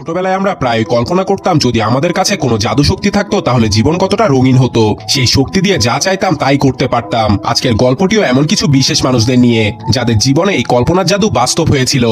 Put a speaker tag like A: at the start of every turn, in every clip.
A: ছোটবেলায় আমরা প্রায় কল্পনা করতাম যদি আমাদের কাছে কোনো জাদু শক্তি থাকতো তাহলে জীবন কতটা রঙিন হতো। সেই শক্তি দিয়ে যা চাইতাম তাই করতে পারতাম। আজকের গল্পটিও এমন কিছু বিশেষ মানুষদের নিয়ে যাদের জীবনে এই কল্পনার জাদু বাস্তব হয়েছিল।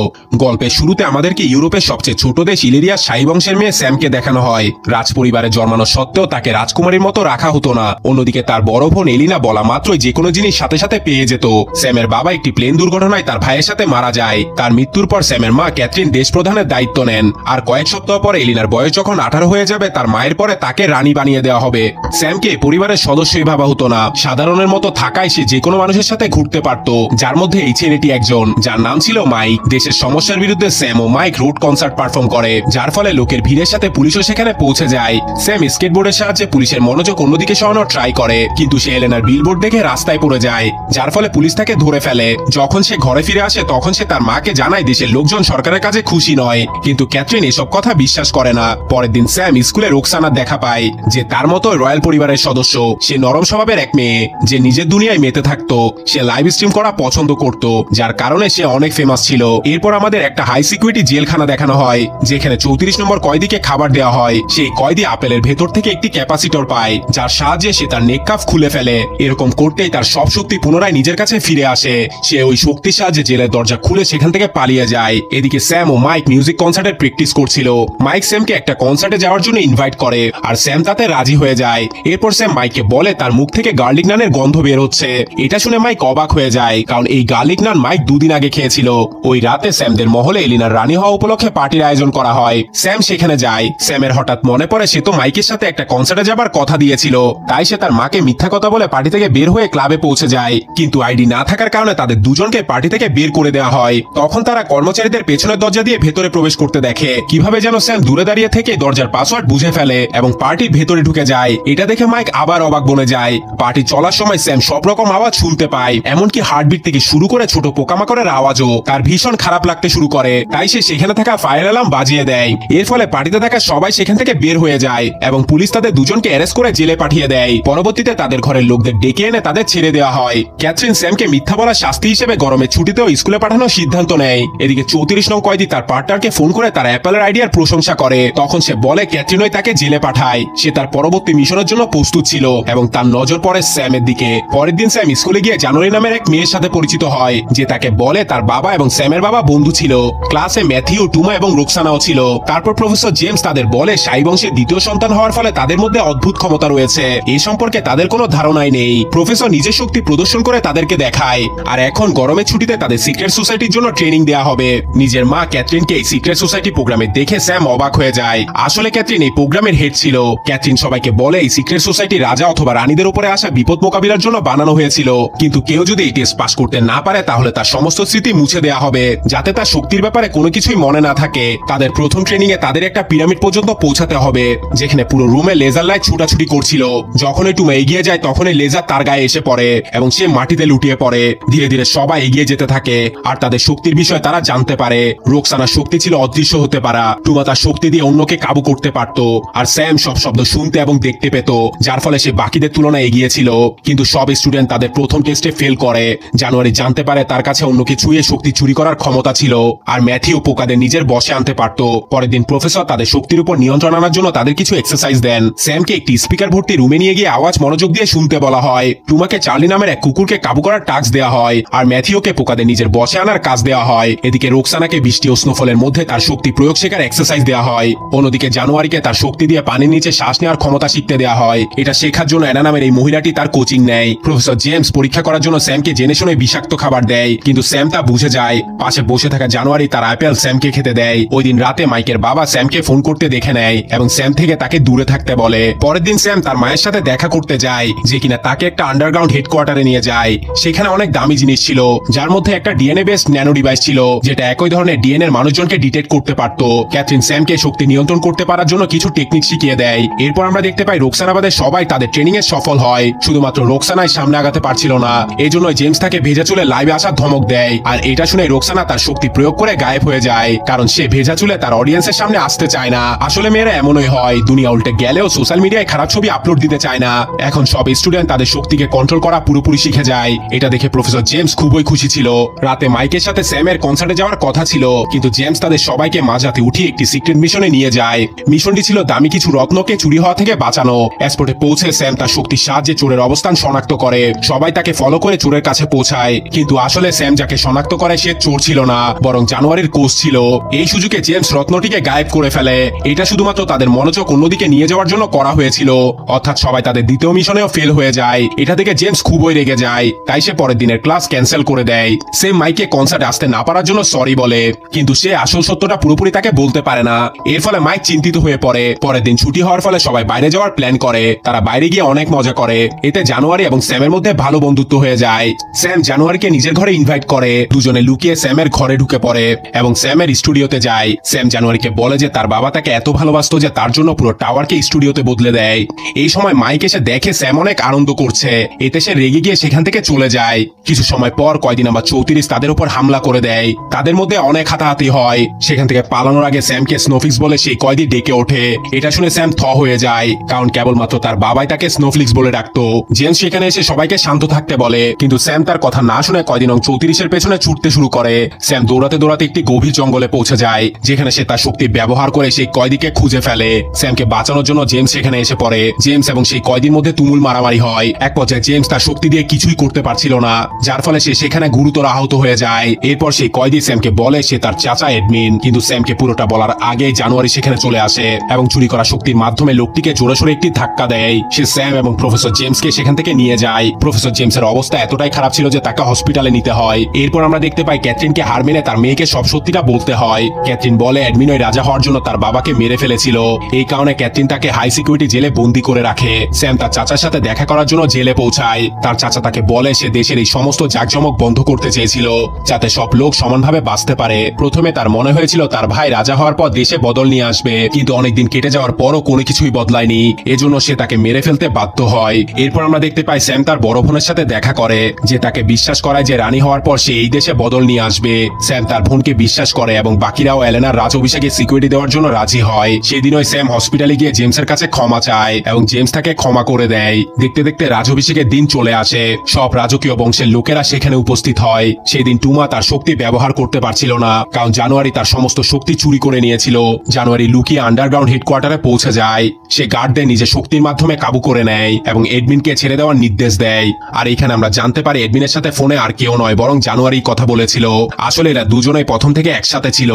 A: গল্পের শুরুতে আমাদেরকে ইউরোপের সবচেয়ে ছোট দেশ ইলেরিয়ার শাহী বংশের মেয়ে স্যামকে দেখানো হয়। রাজপরিবারে জন্মানো সত্ত্বেও তাকে রাজকুমারীর মতো রাখা হতো না। অন্যদিকে তার বড় বোন এলিনা বলা মাত্রই যে কোনো জিনিস সাথে সাথে পেয়ে যেত। স্যামের বাবা একটি প্লেন দুর্ঘটনায় তার ভাইয়ের সাথে মারা যায়। তার মৃত্যুর পর স্যামের মা ক্যাথরিন দেশ প্রধানের দায়িত্ব নেন। আর কয়েক সপ্তাহ পর এলিনার বয়স যখন 18 হয়ে যাবে তার মায়ের পরে তাকে রানী বানিয়ে দেওয়া হবে। স্যামকে পরিবারের সদস্যই ভাবা হতো না। সাধারণের মতো থাকায় সে যে কোনো মানুষের সাথে ঘুরতে পারত, যার মধ্যে এই ছেলেটি একজন, যার নাম ছিল মাইক। দেশের সমস্যার বিরুদ্ধে স্যাম ও মাইক রোড কনসার্ট পারফর্ম করে, যার ফলে লোকের ভিড়ের সাথে পুলিশও সেখানে পৌঁছে যায়। স্যাম স্কেটবোর্ডের সাহায্যে পুলিশের মনোযোগ অন্যদিকে সরানোর ট্রাই করে, কিন্তু সে এলেনার বিলবোর্ড দেখে রাস্তায় পড়ে যায়, যার ফলে পুলিশ তাকে ধরে ফেলে। যখন সে ঘরে ফিরে আসে তখন সে তার মাকে জানায় দেশের লোকজন সরকারের কাছে খুশি নয়, কিন্তু ক্যাথরিন এসব কথা বিশ্বাস করে না। পরের দিন স্যাম স্কুলে রোকসানার দেখা পায়, যে তার মতো রয়্যাল পরিবারের সদস্য। সে নরম স্বভাবের এক মেয়ে যে নিজের দুনিয়ায় মেতে থাকতো। সে লাইভ স্ট্রিম করা পছন্দ করত, যার কারণে সে অনেক ফেমাস ছিল। এরপর আমাদের একটা হাই সিকিউরিটি জেলখানা দেখানো হয়, যেখানে 34 নম্বর কয়েদিকে খাবার দেওয়া হয়। সেই কয়েদি আপেলের ভেতর থেকে একটি ক্যাপাসিটর পায়, যার সাহায্যে সে তার নেক কাফ খুলে ফেলে। এরকম করতেই তার সব শক্তি পুনরায় নিজের কাছে ফিরে আসে। সে ওই শক্তির সাহায্যে জেলের দরজা খুলে সেখান থেকে পালিয়ে যায়। এদিকে স্যাম ও মাইক মিউজিক কনসার্টের প্র্যাকটিস করছিল। মাইক স্যামকে একটা কনসার্টে যাওয়ার জন্য ইনভাইট করে, আর স্যাম তাতে রাজি হয়ে যায়। এরপর স্যাম মাইককে বলে তার মুখ থেকে গার্লিক নানের গন্ধ বের হচ্ছে। এটা শুনে মাইক অবাক হয়ে যায়, কারণ এই গার্লিক নান মাইক 2 দিন আগে খেয়েছিল। ওই রাতে স্যামদের মহলে এলিনার রানী হওয়া উপলক্ষে পার্টির আয়োজন করা হয়। স্যাম সেখানে যায়। স্যামের হঠাৎ মনে পড়ে সে তো মাইকের সাথে একটা কনসার্টে যাবার কথা দিয়েছিল, তাই সে তার মাকে মিথ্যা কথা বলে পার্টি থেকে বের হয়ে ক্লাবে পৌঁছে যায়। কিন্তু আইডি না থাকার কারণে তাদের দুজনকে পার্টি থেকে বের করে দেওয়া হয়। তখন তারা কর্মচারীদের পেছনের দরজা দিয়ে ভেতরে প্রবেশ করতে দেখে। কিভাবে যেন স্যাম দূরে দাঁড়িয়ে থেকে দরজার পাসওয়ার্ড বুঝে ফেলে এবং পার্টির ভেতরে ঢুকে যায়। এটা দেখে মাইক আবার অবাক বনে যায়। পার্টি চলার সময় স্যাম সব রকম আওয়াজ শুনতে পায়, এমনকি হার্টবিট থেকে শুরু করে ছোট পোকামাকড়ের আওয়াজও। তার ভীষণ খারাপ লাগতে শুরু করে, তাই সে সেখানে থাকা ফায়ার অ্যালার্ম বাজিয়ে দেয়। এর ফলে পার্টিতে থাকা সবাই সেখান থেকে বের হয়ে যায় এবং পুলিশ তাদের দুজনকে অ্যারেস্ট করে জেলে পাঠিয়ে দেয়। পরবর্তীতে তাদের ঘরের লোকদের ডেকে এনে তাদের ছেড়ে দেওয়া হয়। ক্যাথরিন স্যামকে মিথ্যা বলার শাস্তি হিসেবে গরমের ছুটিতেও স্কুলে পাঠানোর সিদ্ধান্ত নেয়। এদিকে 34 নং কয়েদি তার পার্টনারকে ফোন করে তার অ্যাপেলের আইডিয়ার প্রশংসা করে। তখন সে বলে ক্যাথরিনই তাকে জেলে পাঠায়। সে তার পরবর্তী মিশনের জন্য প্রস্তুত ছিল এবং তার নজর পড়ে স্যামের দিকে। পরের দিন স্যাম স্কুলে গিয়ে জানুয়ারি নামের এক মেয়ের সাথে পরিচিত হয়, যে তাকে বলে তার বাবা এবং স্যামের বাবা বন্ধু ছিল। ক্লাসে ম্যাথিউ, টুমা এবং রোকসানাও ছিল। তারপর প্রফেসর জেমস তাদের বলে শাহী বংশের দ্বিতীয় সন্তান হওয়ার ফলে তাদের মধ্যে অদ্ভুত ক্ষমতা রয়েছে, এই সম্পর্কে তাদের কোনো ধারণাই নেই। প্রফেসর নিজের শক্তি প্রদর্শন করে তাদেরকে দেখায়, আর এখন গরমের ছুটিতে তাদের সিক্রেট সোসাইটির জন্য ট্রেনিং দেওয়া হবে। নিজের মা ক্যাথরিনকে এই সিক্রেট সোসাইটি প্রোগ্রামে দেখে স্যাম অবাক হয়ে যায়। আসলে ক্যাথরিন এই প্রোগ্রামের হেড ছিল। ক্যাথরিন সবাইকে বলে এই সিক্রেট সোসাইটি রাজা অথবা রানীদের উপরে আসা বিপদ মোকাবিলার জন্য বানানো হয়েছিল, কিন্তু কেউ যদি এই টেস্ট পাস করতে না পারে তাহলে তার সমস্ত স্মৃতি মুছে দেওয়া হবে, যাতে তার শক্তির ব্যাপারে কোনো কিছুই মনে না থাকে। তাদের প্রথম ট্রেনিং এ তাদের একটা পিরামিড পর্যন্ত পৌঁছাতে হবে, যেখানে পুরো রুমে লেজার লাইট ছুটাছুটি করছিল। যখন একটু এগিয়ে যায় তখন এই লেজার তার গায়ে এসে পড়ে এবং সে মাটিতে লুটিয়ে পড়ে। ধীরে ধীরে সবাই এগিয়ে যেতে থাকে আর তাদের শক্তির বিষয়ে তারা জানতে পারে। রোকসানার শক্তি ছিল অদৃশ্য হতে পারা, টুমা তার শক্তি দিয়ে অন্যকে কাবু করতে পারত, আর স্যাম সব শব্দ শুনতে এবং দেখতে পেত, যার ফলে সে বাকিদের তুলনায় এগিয়ে ছিল। কিন্তু সব স্টুডেন্ট তাদের প্রথম টেস্টে ফেল করে। জানুয়ারি জানতে পারে তার কাছে অন্যকে ছুঁয়ে শক্তি চুরি করার ক্ষমতা ছিল, আর ম্যাথিউ পোকাদের নিজের বশে আনতে পারত। পরের দিন প্রফেসর তাদের শক্তির উপর নিয়ন্ত্রণ আনার জন্য তাদের কিছু এক্সারসাইজ দেন। স্যামকে একটি স্পিকার ভর্তি রুমে নিয়ে গিয়ে আওয়াজ মনোযোগ দিয়ে শুনতে বলা হয়। টুমাকে চার্লি নামের এক কুকুরকে কাবু করার টাস্ক দেওয়া হয়, আর ম্যাথিউকে পোকাদের নিজের বশে আনার কাজ দেওয়া হয়। এদিকে রোকসানাকে বৃষ্টি ও স্নোফলের মধ্যে তার শক্তি প্রয়োগ শেখার এক্সারসাইজ দেওয়া হয়। অন্যদিকে জানুয়ারিকে তার শক্তি দিয়ে পানির নিচে শ্বাস নেওয়ার ক্ষমতা শিখতে দেওয়া হয়। এটা শেখার জন্য অ্যানা নামের এই মহিলাটি তার কোচিং নেয়। প্রফেসর জেমস পরীক্ষা করার জন্য স্যামকে জেনে শুনে বিষাক্ত খাবার দেয়, কিন্তু স্যাম তা বুঝে যায়। পাশে বসে থাকা জানুয়ারি তার আপেল স্যামকে খেতে দেয়। ওই দিন রাতে মাইকের বাবা স্যামকে ফোন করতে দেখে নেয় এবং স্যাম থেকে তাকে দূরে থাকতে বলে। পরের দিন স্যাম তার মায়ের সাথে দেখা করতে যায়, যে কিনা তাকে একটা আন্ডারগ্রাউন্ড হেডকোয়ার্টারে নিয়ে যায়। সেখানে অনেক দামি জিনিস ছিল, যার মধ্যে একটা ডিএনএ বেসড ন্যানো ডিভাইস ছিল, যেটা একই ধরনের ডিএনএ মানুষজনকে ডিটেক্ট করতে পারত। ক্যাথরিন স্যামকে শক্তি নিয়ন্ত্রণ করতে পারার জন্য কিছু টেকনিক শিখিয়ে দেয়। এরপর আমরা দেখতে পাই রোকসানাবাদের সবাই তাদের ট্রেনিং এ সফল হয়, শুধুমাত্র রোকসানাই সামনে আগাতে পারছিল না। এই জন্য জেমস তাকে ভেজা চুলে লাইভে আসার ধমক দেয়, আর এটা শুনে রোকসানা তার শক্তি প্রয়োগ করে গায়েব হয়ে যায়, কারণ সে ভেজা চুলে তার অডিয়েন্সের সামনে আসতে চায় না। আসলে মেয়েরা এমনই হয়, দুনিয়া উল্টে গেলেও সোশ্যাল মিডিয়ায় খারাপ ছবি আপলোড দিতে চায় না। এখন সব স্টুডেন্ট তাদের শক্তিকে কন্ট্রোল করা পুরোপুরি শিখে যায়। এটা দেখে প্রফেসর জেমস খুবই খুশি ছিল। রাতে মাইকের সাথে স্যামের কনসার্টে যাওয়ার কথা ছিল, কিন্তু জেমস তাদের সবাইকে মাঝরাতে উঠিয়ে একটি সিক্রেট মিশনে নিয়ে যায়। মিশনটি ছিল দামি কিছু রত্নকে চুরি হওয়া থেকে বাঁচানো। এয়ারপোর্টে পৌঁছে স্যাম তার শক্তির সাহায্যে চোরের অবস্থান শনাক্ত করে। সবাই তাকে ফলো করে চোরের কাছে পৌঁছায়, কিন্তু আসলে স্যাম যাকে শনাক্ত করে সে চোর ছিল না, বরং জানুয়ারির কোচ ছিল। এই সুযোগে জেমস রত্নটিকে গায়েব করে ফেলে। এটা শুধুমাত্র তাদের মনোযোগ অন্যদিকে নিয়ে যাওয়ার জন্য করা হয়েছিল, অর্থাৎ সবাই তাদের দ্বিতীয় মিশনেও ফেল হয়ে যায়। এটা থেকে জেমস খুবই রেগে যায়, তাই সে পরের দিনের ক্লাস ক্যান্সেল করে দেয়। সে মাইকে কনসার্টে আসতে না পারার জন্য সরি বলে, কিন্তু সে আসল সত্যটা পুরোপুরি তাকে বলতে পারে না। এর ফলে মাইক চিন্তিত হয়ে পড়ে। পরের দিন ছুটি হওয়ার ফলে সবাই বাইরে যাওয়ার প্ল্যান করে। তারা বাইরে গিয়ে অনেক মজা করে। এতে জানুয়ারি এবং স্যামের মধ্যে ভালো বন্ধুত্ব হয়ে যায়। স্যাম জানুয়ারিকে নিজের ঘরে ইনভাইট করে। দুজনে লুকিয়ে স্যামের ঘরে ঢুকে পড়ে এবং স্যামের স্টুডিওতে যায়। স্যাম জানুয়ারিকে বলে যে তার বাবা তাকে এত ভালোবাসতো যে তার জন্য পুরো টাওয়ারকে স্টুডিওতে বদলে দেয়। এই সময় মাইক এসে দেখে স্যাম অনেক আনন্দ করছে। এতে সে রেগে গিয়ে সেখান থেকে চলে যায়। কিছু সময় পর কয়দিন আবার 34 তাদের উপর হামলা করে দেয়। তাদের মধ্যে অনেক হাতাহাতি হয়। সেখান থেকে পালানোর আগে স্যামকে স্নোফ্লিক্স বলে সেই কয়েদি ডেকে ওঠে। এটা শুনে স্যাম থ হয়ে যায়, কারণ কেবলমাত্র তার বাবাই তাকে স্নোফ্লিক্স বলে ডাকতো। জেমস সেখানে এসে সবাইকে শান্ত থাকতে বলে, কিন্তু স্যাম তার কথা না শুনে কয়দিন 34 পেছনে ছুটতে শুরু করে। স্যাম দৌড়াতে দৌড়াতে একটি গভীর জঙ্গলে পৌঁছে যায়, যেখানে সে তার শক্তি ব্যবহার করে সেই কয়েদিকে খুঁজে ফেলে। স্যামকে বাঁচানোর জন্য জেমস সেখানে এসে পড়ে। জেমস এবং সেই কয়েদির মধ্যে তুমুল মারামারি হয়। এক পর্যায়ে জেমস তার শক্তি দিয়ে কিছুই করতে পারছিল না, যার ফলে সে সেখানে গুরুতর আহত হয়ে যায়। এরপর সেই কয়েদি স্যামকে বলে সে তার চাচা এডমিন, কিন্তু স্যামকে পুরোটা বলার আগে জানুয়ারি সেখানে চলে আসে এবং চুরি করা শক্তির মাধ্যমে লোকটিকে জোরে সোরে একটি ধাক্কা দেয়। সে স্যাম এবং প্রফেসর জেমসকে সেখান থেকে নিয়ে যায়। প্রফেসর জেমসের অবস্থা এতটাই খারাপ ছিল যে তাকে হসপিটালে নিতে হয়। এরপর আমরা দেখতে পাই ক্যাথরিনকে হার মেনে তার মেয়েকে সব সত্যিটা বলতে হয়। ক্যাথরিন বলে এডমিন ওই রাজা হওয়ার জন্য তার বাবাকে মেরে ফেলেছিল। এই কারণে ক্যাথরিন তাকে হাই সিকিউরিটি জেলে বন্দি করে রাখে। স্যাম তার চাচার সাথে দেখা করার জন্য জেলে পৌঁছায়। তার চাচা তাকে বলে সে দেশের এই সমস্ত জাঁকজমক বন্ধ করতে চেয়েছিল, যাতে সব লোক সমানভাবে বাঁচতে পারে। প্রথমে তার মনে হয়েছিল তার ভাই রাজা হওয়ার পর দেশে বদল নিয়ে আসবে, কিন্তু অনেকদিন কেটে যাওয়ার পরও কোনো কিছুই বদলায়নি। এজন্য সে তাকে মেরে ফেলতে বাধ্য হয়। এরপর আমরা দেখতে পাই স্যাম তার বড় বোনের সাথে দেখা করে, যে তাকে বিশ্বাস করায় যে রানী হওয়ার পর সে এই দেশে বদল নিয়ে আসবে। স্যাম তার বোনকে বিশ্বাস করে এবং বাকিরাও এলেনার রাজ অভিষেকে সিকিউরিটি দেওয়ার জন্য রাজি হয়। সেদিনই স্যাম হসপিটালে গিয়ে জেমসের কাছে ক্ষমা চায় এবং জেমস তাকে ক্ষমা করে দেয়। দেখতে দেখতে রাজ অভিষেকের দিন চলে আসে। সব রাজকীয় বংশের লোকেরা সেখানে উপস্থিত হয়। সেদিন টুমা তার শক্তি ব্যবহার করতে পারছিল না, কারণ জানুয়ারি তার সমস্ত শক্তি চুরি করে নিয়েছিল। জানুয়ারি লুকিয়ে আন্ডারগ্রাউন্ড হেডকোয়ার্টারে পৌঁছে যায়। সে গার্ডদের নিজের শক্তির মাধ্যমে কাবু করে নেয় এবং এডমিনকে ছেড়ে দেওয়ার নির্দেশ দেয়। আর এখানে আমরা জানতে পারি এডমিনের সাথে ফোনে আর কেউ নয়, বরং জানুয়ারি কথা বলেছিল। আসলে এরা দুজনেই প্রথম থেকে একসাথে ছিল।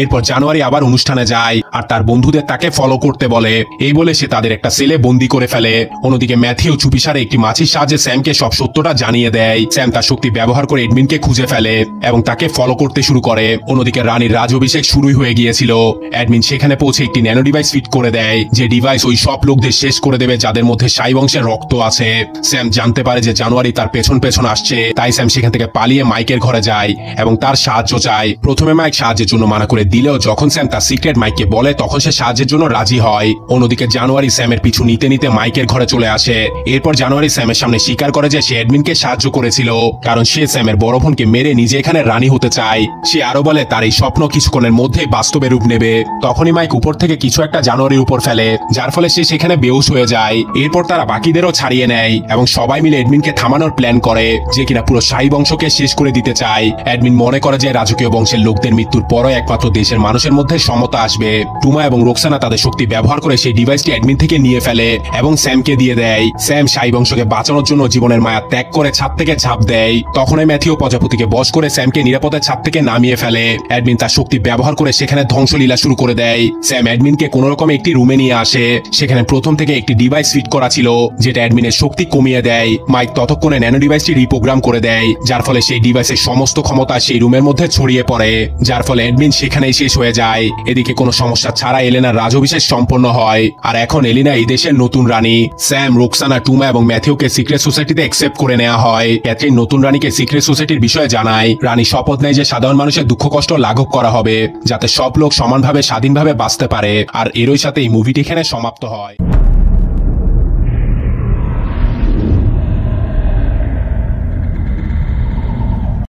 A: এরপর জানুয়ারি আবার অনুষ্ঠানে যায় আর তার বন্ধুদের তাকে ফলো করতে বলে। এই বলে সে তাদের একটা সেলে বন্দি করে ফেলে। অন্যদিকে ম্যাথিউ চুপিসারে একটি মাছির সাহায্যে স্যামকে সব সত্যটা জানিয়ে দেয়। স্যাম তার শক্তি ব্যবহার করে এডমিনকে খুঁজে ফেলে এবং তাকে ফলো করতে শুরু করে। অন্যদিকে রানীর রাজ অভিষেক শুরুই হয়ে গিয়েছিল। অ্যাডমিন সেখানে পৌঁছে একটি ন্যানো ডিভাইস ফিট করে দেয়, যে ডিভাইস ওই সব লোকদের শেষ করে দেবে যাদের মধ্যে সাই বংশের রক্ত আছে। স্যাম জানতে পারে যে জানুয়ারি তার পেছন পেছন আসছে, তাই স্যাম সেখান থেকে পালিয়ে মাইকের ঘরে যায় এবং তার সাহায্য চায়। প্রথমে মাইক সাহায্যের জন্য মানা করে দিলেও যখন স্যাম তার সিক্রেট মাইককে বলে তখন সে সাহায্যের জন্য রাজি হয়। অন্যদিকে জানুয়ারি স্যামের পিছু নিতে নিতে মাইকের ঘরে চলে আসে। এরপর জানুয়ারি স্যামের সামনে স্বীকার করে যে সে এডমিনকে সাহায্য করেছিল, কারণ সে স্যামের বড় বোনকে মেরে নিজে এখানে রানী হতে চায়। সে আরো বলে তার এই স্বপ্ন কিছুক্ষণের মধ্যেই বাস্তবে রূপ নেবে। তখনই মাইক উপর থেকে কিছু একটা জানুয়ারির উপর ফেলে, যার ফলে সে সেখানে বেহুশ হয়ে যায়। এরপর তারা বাকিদেরও ছাড়িয়ে নেয় এবং সবাই মিলে এডমিনকে থামানোর প্ল্যান করে, যে কিনা পুরো শাহী বংশকে শেষ করে দিতে চায়। এডমিন মনে করে যে রাজকীয় বংশের লোকদের মৃত্যুর পরও একমাত্র দেশের মানুষের মধ্যে সমতা আসবে। টুমা এবং রোকসানা তাদের শক্তি ব্যবহার করে সেই ডিভাইসটি এডমিন থেকে নিয়ে ফেলে এবং স্যামকে দিয়ে দেয়। স্যাম শাহী বংশকে বাঁচানোর জন্য জীবনের মায়া ত্যাগ করে ছাদ থেকে ঝাঁপ দেয়। তখনই ম্যাথিউ প্রজাপতিকে বশ করে স্যামকে নিরাপদে ছাদ থেকে নামিয়ে ফেলে। এডমিন তার শক্তি ব্যবহার করে সেখানে ধ্বংসলীলা শুরু করে দেয়। স্যাম এডমিনকে কোন রকম একটি রুমে নিয়ে আসে। সেখানে প্রথম থেকে একটি ডিভাইস ফিট করা ছিল, যেটা এডমিনের শক্তি কমিয়ে দেয়। মাইক ততক্ষণে ন্যানো ডিভাইসটি রিপ্রোগ্রাম করে দেয়, যার ফলে সেই ডিভাইসের সমস্ত ক্ষমতা সেই রুমের মধ্যে ছড়িয়ে পড়ে, যার ফলে এডমিন সেখানেই শেষ হয়ে যায়। এদিকে কোনো সমস্যা ছাড়া এলেনার রাজঅভিষেক সম্পন্ন হয় আর এখন এলিনা এই দেশের নতুন রানী। স্যাম, রোকসানা, টুমা এবং ম্যাথিউকে সিক্রেট সোসাইটিতে অ্যাকসেপ্ট করে নেওয়া হয়। ক্যাথরিন নতুন রানীকে সিক্রেট সোসাইটির বিষয়ে জানায়। রানী শপথ নেয় যে সাধারণ মানুষের দুঃখ কষ্ট লাঘব করা হবে, যাতে সব লোক সমানভাবে স্বাধীনভাবে বাঁচতে পারে। আর এরই সাথে এই মুভিটি এখানে সমাপ্ত হয়।